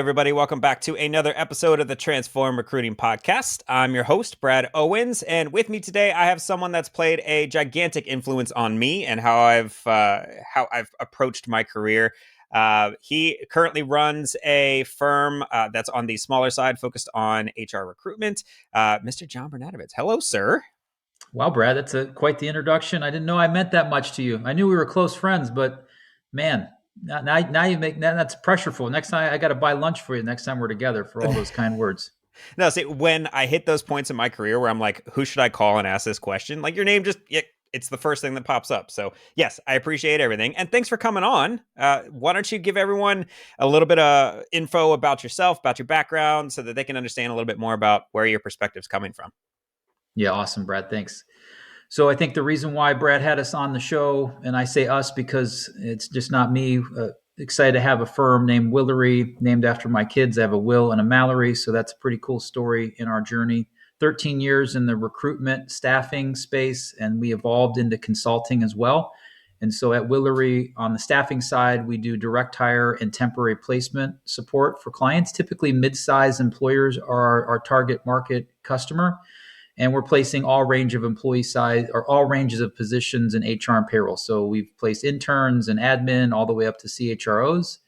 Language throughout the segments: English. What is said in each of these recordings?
everybody. Welcome back to another episode of the Transform Recruiting Podcast. I'm your host, Brad Owens, and with me today, I have someone that's played a gigantic influence on me and how I've approached my career. He currently runs a firm that's on the smaller side, focused on HR recruitment. Mr. John Bernatovicz. Hello, sir. Wow, Brad, that's quite the introduction. I didn't know I meant that much to you. I knew we were close friends, but man, now you make that's pressureful. Next time I got to buy lunch for you. Next time we're together for all those kind words. No, see, when I hit those points in my career where I'm like, who should I call and ask this question? Like, your name just, it's the first thing that pops up. So, yes, I appreciate everything. And thanks for coming on. Why don't you give everyone a little bit of info about yourself, about your background, so that they can understand a little bit more about where your perspective's coming from? Yeah, awesome, Brad. Thanks. So I think the reason why Brad had us on the show, and I say us because it's just not me, excited to have a firm named Willory, named after my kids. I have a Will and a Mallory. So that's a pretty cool story in our journey. 13 years in the recruitment staffing space, and we evolved into consulting as well. And so at Willory, on the staffing side, we do direct hire and temporary placement support for clients. Typically, mid-sized employers are our target market customer. And we're placing all range of employee size or all ranges of positions in HR and payroll. So we've placed interns and admin all the way up to CHROs.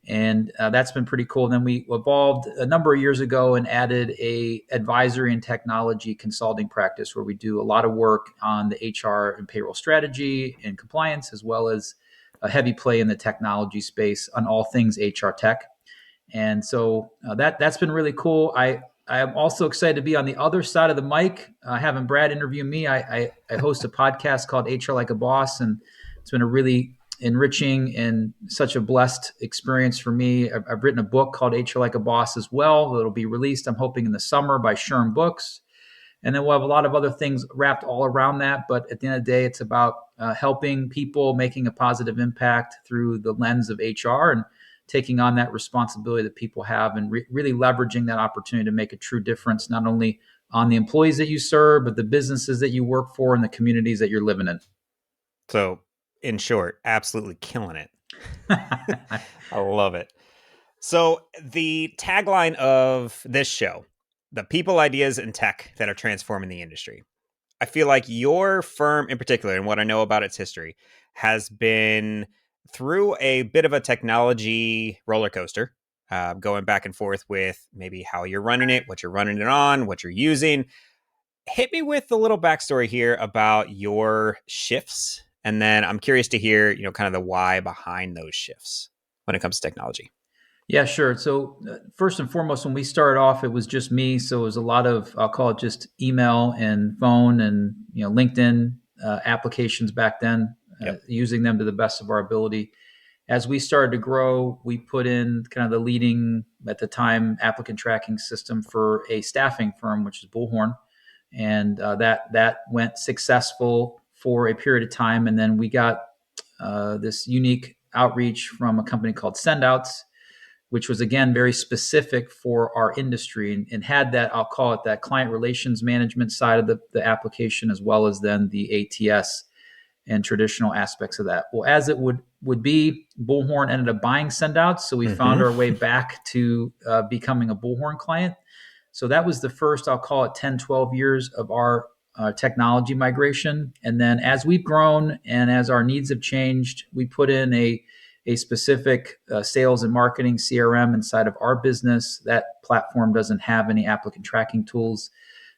And that's been pretty cool. And then we evolved a number of years ago and added a advisory and technology consulting practice where we do a lot of work on the HR and payroll strategy and compliance, as well as a heavy play in the technology space on all things HR tech. And so that's been really cool. I'm also excited to be on the other side of the mic, having Brad interview me. I host a podcast called HR Like a Boss, and it's been a really enriching and such a blessed experience for me. I've written a book called HR Like a Boss as well. It'll be released, I'm hoping, in the summer by Sherm Books. And then we'll have a lot of other things wrapped all around that. But at the end of the day, it's about helping people, making a positive impact through the lens of HR and taking on that responsibility that people have and really leveraging that opportunity to make a true difference, not only on the employees that you serve, but the businesses that you work for and the communities that you're living in. So, in short, absolutely killing it. I love it. So, the tagline of this show, the people, ideas, and tech that are transforming the industry. I feel like your firm in particular, and what I know about its history, has been through a bit of a technology roller coaster, going back and forth with maybe how you're running it, what you're running it on, what you're using. Hit me with a little backstory here about your shifts. And then I'm curious to hear, kind of the why behind those shifts when it comes to technology. Yeah, sure. So first and foremost, when we started off, it was just me. So it was a lot of, I'll call it just email and phone and, LinkedIn applications back then, using them to the best of our ability. As we started to grow, we put in kind of the leading, at the time, applicant tracking system for a staffing firm, which is Bullhorn. And that went successful for a period of time. And then we got this unique outreach from a company called Sendouts, which was, again, very specific for our industry and had that, I'll call it that client relations management side of the application, as well as then the ATS and traditional aspects of that. Well, as it would be, Bullhorn ended up buying Sendouts. So we found our way back to becoming a Bullhorn client. So that was the first, I'll call it 10, 12 years of our technology migration. And then as we've grown and as our needs have changed, we put in a specific sales and marketing CRM inside of our business. That platform doesn't have any applicant tracking tools.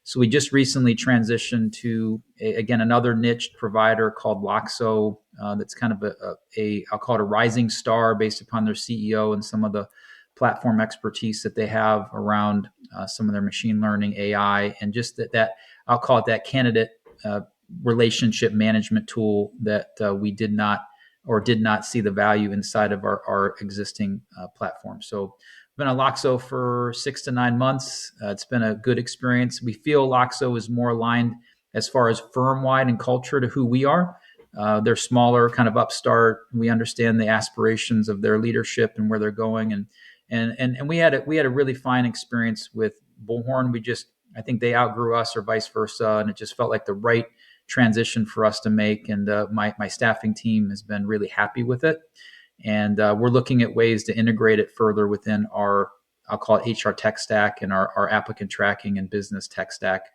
So we just recently transitioned to, again, another niche provider called Loxo. That's kind of I'll call it a rising star based upon their CEO and some of the platform expertise that they have around some of their machine learning, AI, and just that I'll call it that candidate relationship management tool that we did not see the value inside of our existing platform. So I've been on Loxo for 6 to 9 months. It's been a good experience. We feel Loxo is more aligned as far as firm-wide and culture to who we are. They're smaller, kind of upstart. We understand the aspirations of their leadership and where they're going. And we had a really fine experience with Bullhorn. I think they outgrew us or vice versa. And it just felt like the right transition for us to make. And my staffing team has been really happy with it. And we're looking at ways to integrate it further within our, I'll call it HR tech stack and our applicant tracking and business tech stack.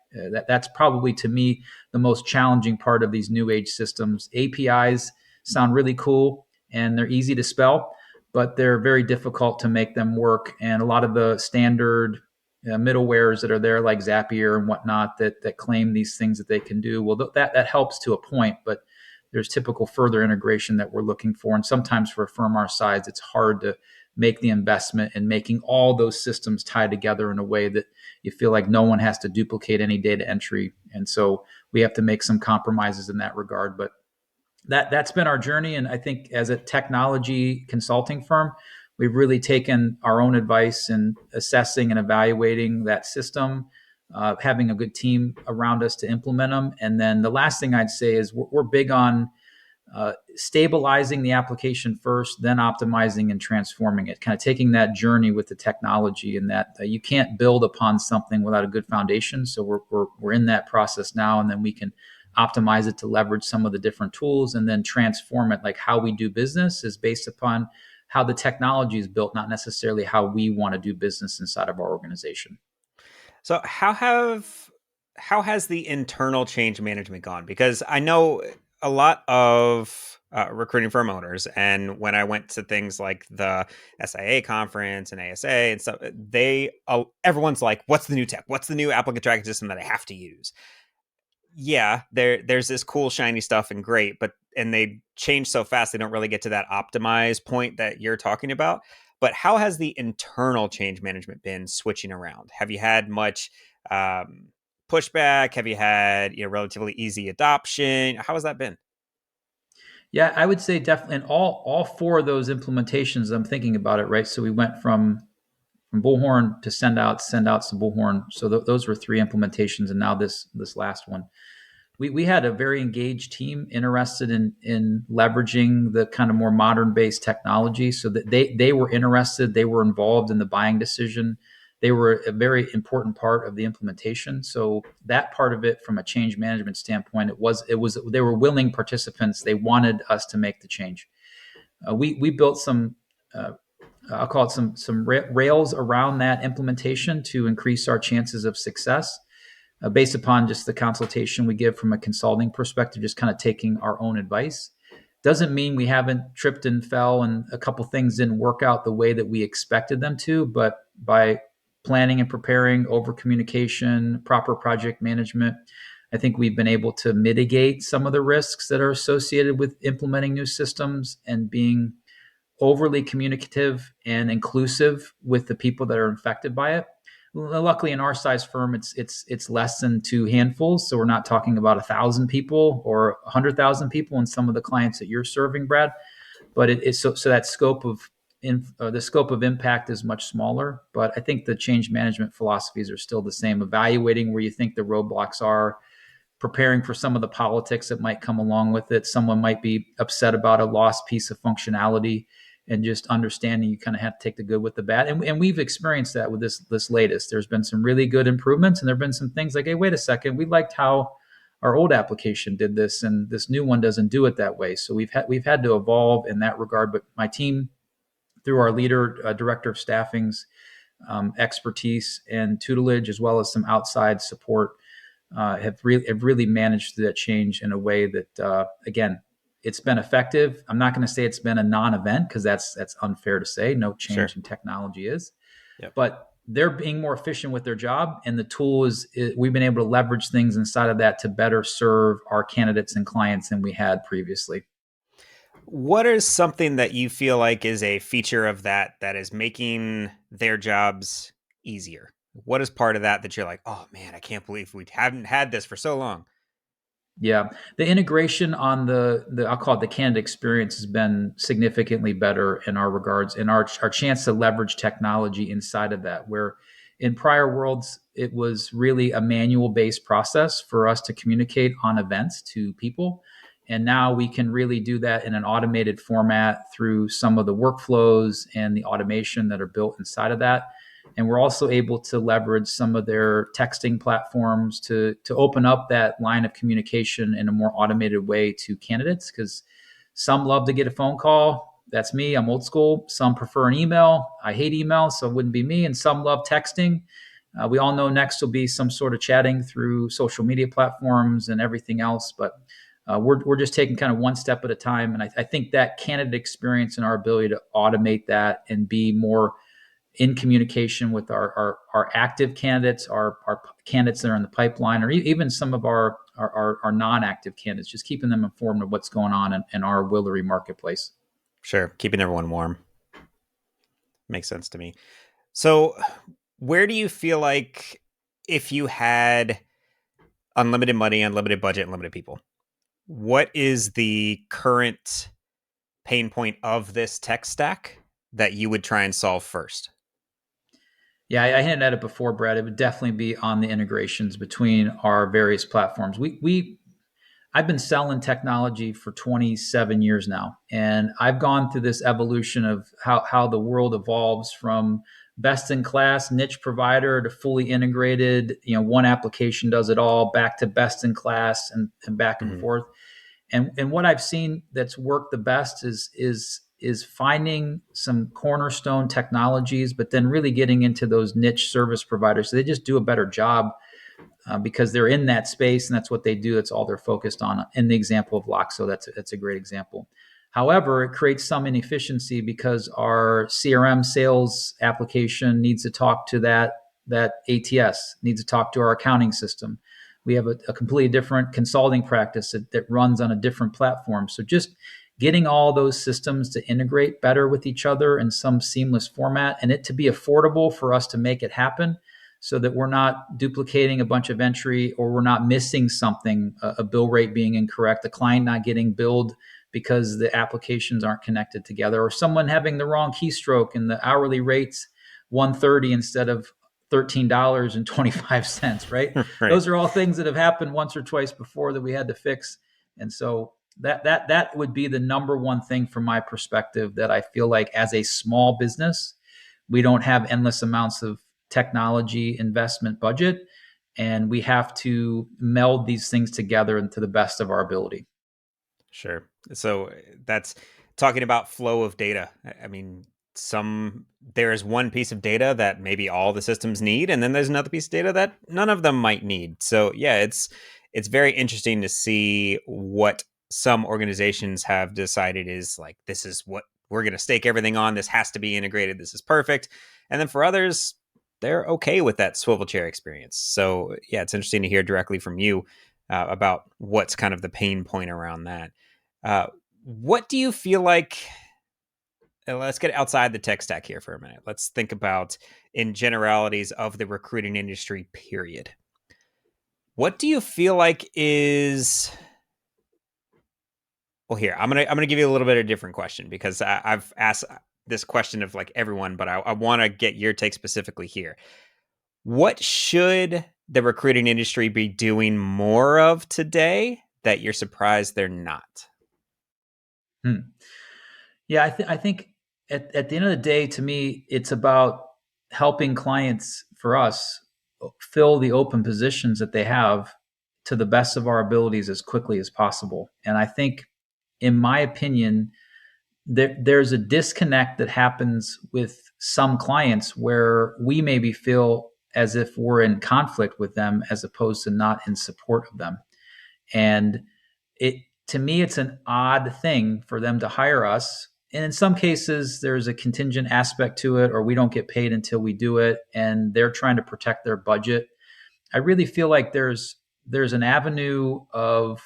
That's probably, to me, the most challenging part of these new age systems. APIs sound really cool and they're easy to spell, but they're very difficult to make them work. And a lot of the standard middlewares that are there, like Zapier and whatnot, that claim these things that they can do, well, that helps to a point, but there's typical further integration that we're looking for. And sometimes for a firm our size, it's hard to make the investment in making all those systems tie together in a way that you feel like no one has to duplicate any data entry. And so we have to make some compromises in that regard. But that's been our journey. And I think as a technology consulting firm, we've really taken our own advice in assessing and evaluating that system, having a good team around us to implement them. And then the last thing I'd say is we're big on stabilizing the application first, then optimizing and transforming it, kind of taking that journey with the technology, and that you can't build upon something without a good foundation. So we're in that process now, and then we can optimize it to leverage some of the different tools and then transform it. Like how we do business is based upon how the technology is built, not necessarily how we want to do business inside of our organization. So how has the internal change management gone? Because I know a lot of recruiting firm owners, and when I went to things like the SIA conference and ASA and stuff, everyone's like, "What's the new tech? What's the new applicant tracking system that I have to use?" Yeah, there's this cool shiny stuff and great, but and they change so fast they don't really get to that optimized point that you're talking about. But how has the internal change management been switching around? Have you had much pushback? Have you had relatively easy adoption? How has that been? Yeah, I would say definitely in all four of those implementations. I'm thinking about it, right? So we went from Bullhorn to send out to Bullhorn. So those were three implementations, and now this last one. We had a very engaged team interested in leveraging the kind of more modern based technology, so that they were interested, they were involved in the buying decision, they were a very important part of the implementation. So that part of it, from a change management standpoint, it was they were willing participants. They wanted us to make the change. We built some. I'll call it some rails around that implementation to increase our chances of success, based upon just the consultation we give from a consulting perspective, just kind of taking our own advice. Doesn't mean we haven't tripped and fell and a couple things didn't work out the way that we expected them to, but by planning and preparing, over communication, proper project management, I think we've been able to mitigate some of the risks that are associated with implementing new systems and being overly communicative and inclusive with the people that are affected by it. Luckily, in our size firm, it's less than two handfuls, so we're not talking about 1,000 people or 100,000 people in some of the clients that you're serving, Brad. But it's so that the scope of impact is much smaller. But I think the change management philosophies are still the same: evaluating where you think the roadblocks are, preparing for some of the politics that might come along with it. Someone might be upset about a lost piece of functionality, and just understanding you kind of have to take the good with the bad. And we've experienced that with this latest. There's been some really good improvements, and there have been some things like, hey, wait a second, we liked how our old application did this, and this new one doesn't do it that way. So we've had to evolve in that regard. But my team, through our leader, director of staffing's expertise and tutelage, as well as some outside support, have really managed that change in a way that, again, it's been effective. I'm not going to say it's been a non-event, because that's unfair to say. No change in technology is, but they're being more efficient with their job, and the tool we've been able to leverage things inside of that to better serve our candidates and clients than we had previously. What is something that you feel like is a feature of that is making their jobs easier? What is part of that you're like, oh man, I can't believe we haven't had this for so long? Yeah, the integration on the I'll call it the candidate experience has been significantly better in our regards, and our chance to leverage technology inside of that. Where in prior worlds, it was really a manual based process for us to communicate on events to people. And now we can really do that in an automated format through some of the workflows and the automation that are built inside of that. And we're also able to leverage some of their texting platforms to open up that line of communication in a more automated way to candidates, because some love to get a phone call. That's me. I'm old school. Some prefer an email. I hate email, so it wouldn't be me. And some love texting. We all know next will be some sort of chatting through social media platforms and everything else. But we're just taking kind of one step at a time. And I think that candidate experience and our ability to automate that and be more in communication with our active candidates, our candidates that are in the pipeline, or even some of our non-active candidates, just keeping them informed of what's going on in our Willory marketplace. Sure. Keeping everyone warm. Makes sense to me. So where do you feel like if you had unlimited money, unlimited budget, unlimited people, what is the current pain point of this tech stack that you would try and solve first? Yeah, I hinted at it before, Brad. It would definitely be on the integrations between our various platforms. I've been selling technology for 27 years now, and I've gone through this evolution of how the world evolves from best in class niche provider to fully integrated, one application does it all, back to best in class and back and forth. And what I've seen that's worked the best is finding some cornerstone technologies, but then really getting into those niche service providers. So they just do a better job because they're in that space and that's what they do. That's all they're focused on. In the example of Loxo, that's a great example. However, it creates some inefficiency because our CRM sales application needs to talk to that ATS, needs to talk to our accounting system. We have a completely different consulting practice that runs on a different platform. So just getting all those systems to integrate better with each other in some seamless format and it to be affordable for us to make it happen so that we're not duplicating a bunch of entry or we're not missing something, a bill rate being incorrect, the client not getting billed because the applications aren't connected together, or someone having the wrong keystroke and the hourly rate's $130 instead of $13.25, right? Right. Those are all things that have happened once or twice before that we had to fix. And so that would be the number one thing from my perspective that I feel like as a small business, we don't have endless amounts of technology investment budget, and we have to meld these things together into the best of our ability. Sure. So that's talking about flow of data. I mean, there's one piece of data that maybe all the systems need, and then there's another piece of data that none of them might need. So yeah, it's very interesting to see what some organizations have decided is like, this is what we're going to stake everything on. This has to be integrated. This is perfect. And then for others, they're okay with that swivel chair experience. So yeah, it's interesting to hear directly from you about what's kind of the pain point around that. What do you feel like? Let's get outside the tech stack here for a minute. Let's think about in generalities of the recruiting industry, period. What do you feel like is... Well, here, I'm gonna give you a little bit of a different question because I've asked this question of like everyone, but I want to get your take specifically here. What should the recruiting industry be doing more of today that you're surprised they're not? Yeah, I think at the end of the day, to me, it's about helping clients for us fill the open positions that they have to the best of our abilities as quickly as possible. And I think, in my opinion, there's a disconnect that happens with some clients where we maybe feel as if we're in conflict with them as opposed to not in support of them. And to me, it's an odd thing for them to hire us. And in some cases, there's a contingent aspect to it, or we don't get paid until we do it, and they're trying to protect their budget. I really feel like there's an avenue of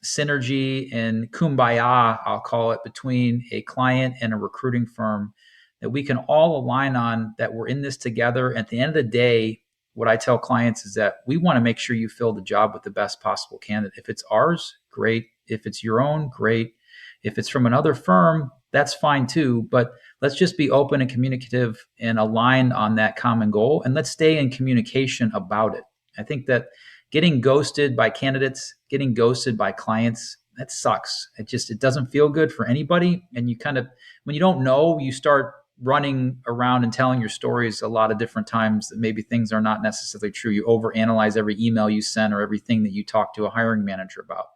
synergy and kumbaya, I'll call it, between a client and a recruiting firm that we can all align on, that we're in this together. At the end of the day, what I tell clients is that we want to make sure you fill the job with the best possible candidate. If it's ours, great. If it's your own, great. If it's from another firm, that's fine too. But let's just be open and communicative and aligned on that common goal. And let's stay in communication about it. I think that getting ghosted by candidates, getting ghosted by clients, that sucks. It doesn't feel good for anybody. And you kind of, when you don't know, you start running around and telling your stories a lot of different times that maybe things are not necessarily true. You overanalyze every email you send or everything that you talk to a hiring manager about.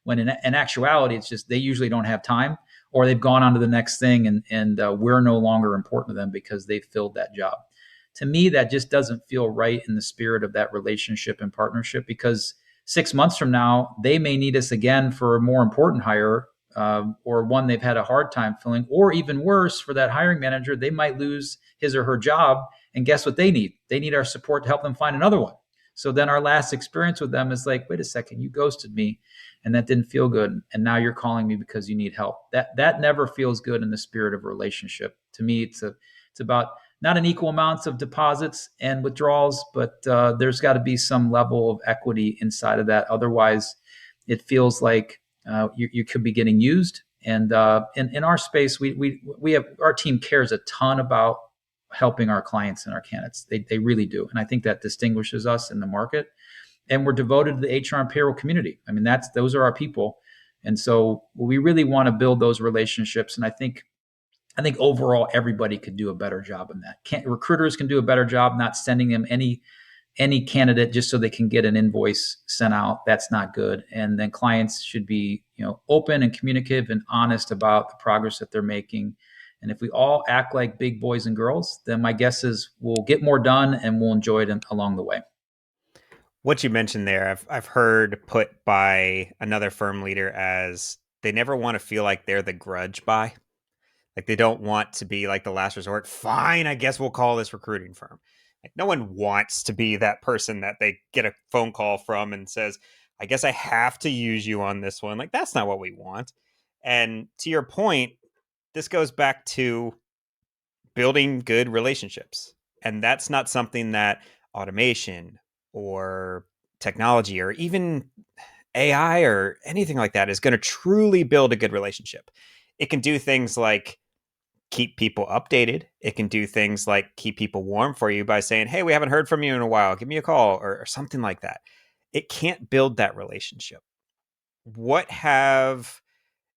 When in actuality, it's just they usually don't have time, or they've gone on to the next thing, and we're no longer important to them because they've filled that job. To me, that just doesn't feel right in the spirit of that relationship and partnership, because 6 months from now, they may need us again for a more important hire, or one they've had a hard time filling, or even worse, for that hiring manager, they might lose his or her job. And guess what they need? They need our support to help them find another one. So then our last experience with them is like, wait a second, you ghosted me and that didn't feel good. And now you're calling me because you need help. That never feels good in the spirit of a relationship. To me, it's about not an equal amounts of deposits and withdrawals, but there's got to be some level of equity inside of that. Otherwise, it feels like you could be getting used. And in our space, we have, our team cares a ton about helping our clients and our candidates. They really do. And I think that distinguishes us in the market. And we're devoted to the HR and payroll community. I mean, those are our people. And so we really want to build those relationships. And I think overall everybody could do a better job in that. Recruiters can do a better job not sending them any candidate just so they can get an invoice sent out. That's not good. And then clients should be, open and communicative and honest about the progress that they're making. And if we all act like big boys and girls, then my guess is we'll get more done and we'll enjoy it along the way. What you mentioned there, I've heard put by another firm leader as they never want to feel like they're the grudge buy. Like they don't want to be like the last resort. Fine, I guess we'll call this recruiting firm. Like no one wants to be that person that they get a phone call from and says, I guess I have to use you on this one. Like that's not what we want. And to your point, this goes back to building good relationships. And that's not something that automation or technology or even AI or anything like that is going to truly build a good relationship. It can do things like keep people updated. It can do things like keep people warm for you by saying, hey, we haven't heard from you in a while. Give me a call or something like that. It can't build that relationship. What have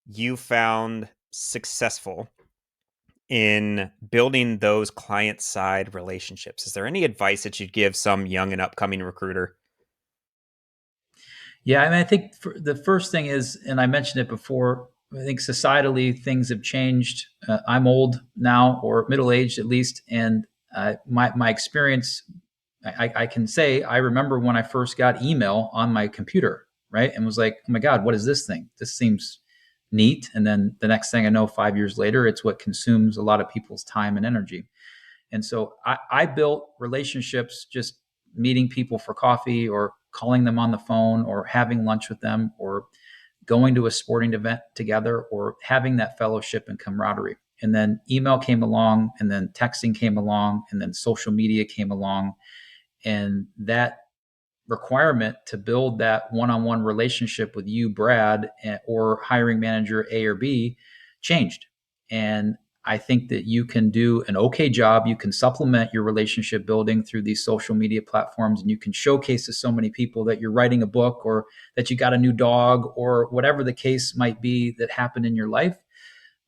you found successful in building those client side relationships? Is there any advice that you'd give some young and upcoming recruiter? Yeah, I mean, I think the first thing is, and I mentioned it before, I think societally things have changed. I'm old now, or middle aged at least, and my experience, I can say I remember when I first got email on my computer, right, and was like, oh my God, what is this thing? This seems neat. And then the next thing I know, 5 years later, it's what consumes a lot of people's time and energy. And so I built relationships just meeting people for coffee or calling them on the phone or having lunch with them or going to a sporting event together or having that fellowship and camaraderie. And then email came along, and then texting came along, and then social media came along. And that requirement to build that one-on-one relationship with you, Brad, or hiring manager A or B changed. And I think that you can do an okay job. You can supplement your relationship building through these social media platforms, and you can showcase to so many people that you're writing a book or that you got a new dog or whatever the case might be that happened in your life.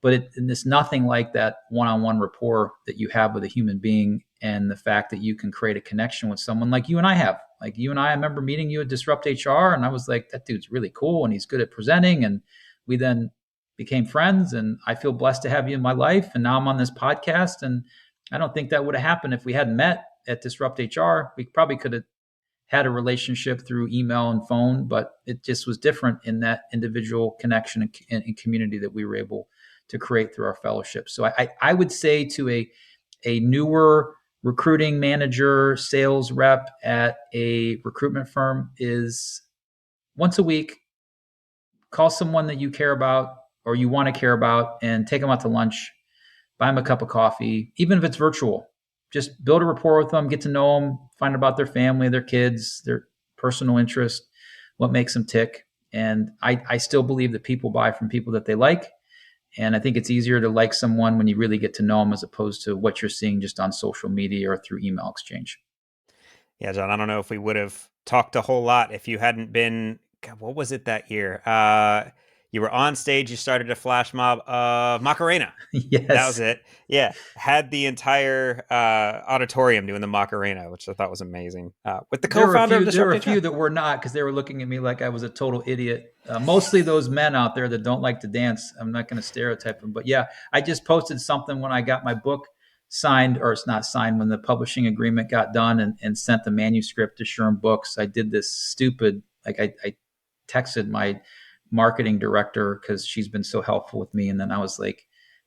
But it's nothing like that one-on-one rapport that you have with a human being, and the fact that you can create a connection with someone like you and I have. Like you and I remember meeting you at Disrupt HR, and I was like, that dude's really cool, and he's good at presenting. And we then became friends, and I feel blessed to have you in my life. And now I'm on this podcast, and I don't think that would have happened if we hadn't met at Disrupt HR. We probably could have had a relationship through email and phone, but it just was different in that individual connection and community that we were able to create through our fellowship. So I would say to a newer recruiting manager, sales rep at a recruitment firm is once a week, call someone that you care about or you want to care about and take them out to lunch, buy them a cup of coffee, even if it's virtual. Just build a rapport with them, get to know them, find out about their family, their kids, their personal interest, what makes them tick. And I still believe that people buy from people that they like. And I think it's easier to like someone when you really get to know them as opposed to what you're seeing just on social media or through email exchange. Yeah, John, I don't know if we would have talked a whole lot if you hadn't been, God, what was it that year? You were on stage. You started a flash mob of Macarena. That was Yes. it. Yeah. Had the entire auditorium doing the Macarena, which I thought was amazing. With the There were a co-founder of few. the There show, were a good few job. that were not because they were looking at me like I was a total idiot. Mostly those men out there that don't like to dance. I'm not going to stereotype them, but yeah, I just posted something when I got my book signed, or it's not signed, when the publishing agreement got done, and sent the manuscript to Sherm Books. I did this stupid, like I texted my marketing director because she's been so helpful with me, and then I was like,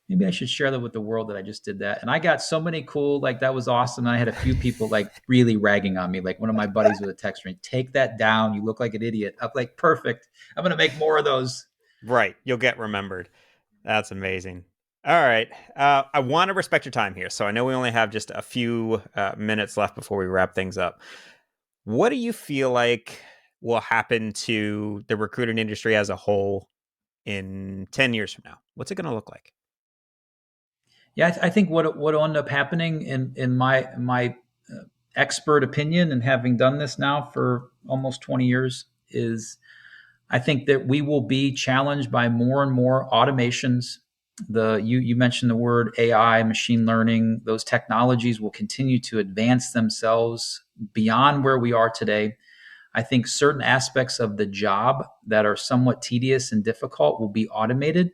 maybe I should share that with the world that I just did that. And I got so many cool, like that was awesome. And I had a few people like really ragging on me. Like one of my buddies with a text me, take that down. You look like an idiot. I'm like, perfect. I'm going to make more of those. Right. You'll get remembered. That's amazing. All right. I want to respect your time here. So I know we only have just a few minutes left before we wrap things up. What do you feel like will happen to the recruiting industry as a whole in 10 years from now? What's it going to look like? Yeah, I think what will end up happening in my expert opinion, and having done this now for almost 20 years, is I think that we will be challenged by more and more automations. You mentioned the word AI, machine learning. Those technologies will continue to advance themselves beyond where we are today. I think certain aspects of the job that are somewhat tedious and difficult will be automated,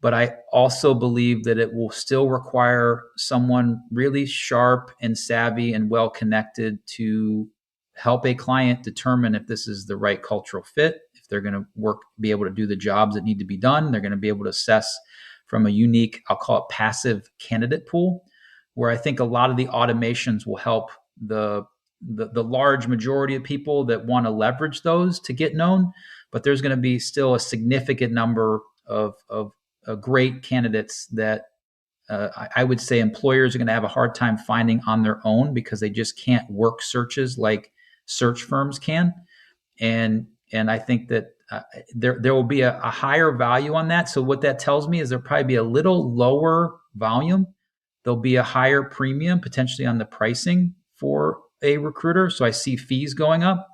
but I also believe that it will still require someone really sharp and savvy and well connected to help a client determine if this is the right cultural fit, if they're going to be able to do the jobs that need to be done. They're going to be able to assess from a unique, I'll call it passive candidate pool, where I think a lot of the automations will help the large majority of people that want to leverage those to get known. But there's going to be still a significant number of great candidates that I would say employers are going to have a hard time finding on their own because they just can't work searches like search firms can. And I think that there will be a higher value on that. So what that tells me is there'll probably be a little lower volume. There'll be a higher premium potentially on the pricing for a recruiter. So I see fees going up.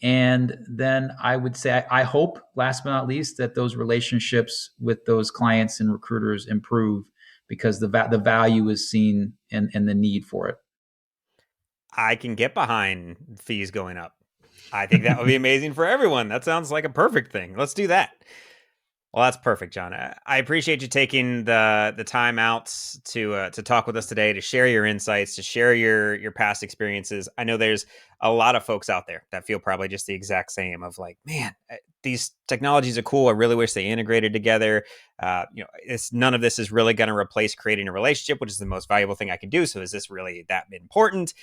And then I would say, I hope, last but not least, that those relationships with those clients and recruiters improve because the value is seen and the need for it. I can get behind fees going up. I think that would be amazing for everyone. That sounds like a perfect thing. Let's do that. Well, that's perfect, John. I appreciate you taking the time out to talk with us today, to share your insights, to share your past experiences. I know there's a lot of folks out there that feel probably just the exact same of like, man, these technologies are cool. I really wish they integrated together. None of this is really going to replace creating a relationship, which is the most valuable thing I can do. So is this really that important?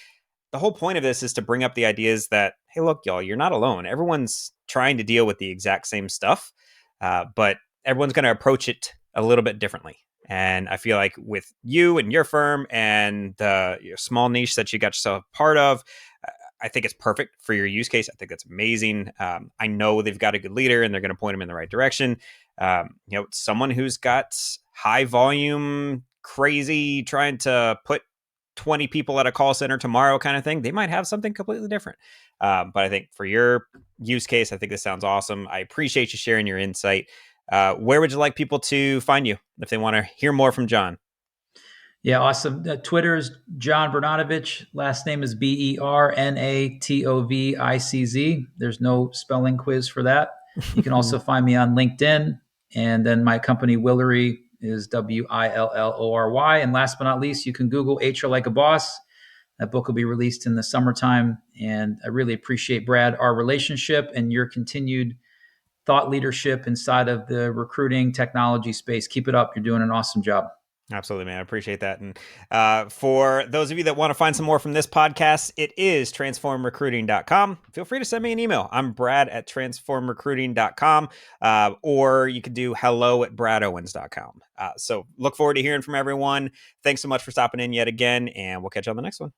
The whole point of this is to bring up the ideas that, hey, look, y'all, you're not alone. Everyone's trying to deal with the exact same stuff, but everyone's going to approach it a little bit differently. And I feel like with you and your firm and the small niche that you got yourself part of, I think it's perfect for your use case. I think that's amazing. I know they've got a good leader and they're going to point them in the right direction. Someone who's got high volume, crazy, trying to put 20 people at a call center tomorrow kind of thing, they might have something completely different. But I think for your use case, I think this sounds awesome. I appreciate you sharing your insight. Where would you like people to find you if they want to hear more from John? Yeah, awesome. Twitter is John Bernatovicz. Last name is Bernatovicz. There's no spelling quiz for that. You can also find me on LinkedIn. And then my company, Willory, is Willory. And last but not least, you can Google HR Like a Boss. That book will be released in the summertime. And I really appreciate, Brad, our relationship and your continued thought leadership inside of the recruiting technology space. Keep it up. You're doing an awesome job. Absolutely, man. I appreciate that. And for those of you that want to find some more from this podcast, it is transformrecruiting.com. Feel free to send me an email. I'm Brad at transformrecruiting.com, or you could do hello@bradowens.com. So look forward to hearing from everyone. Thanks so much for stopping in yet again, and we'll catch you on the next one.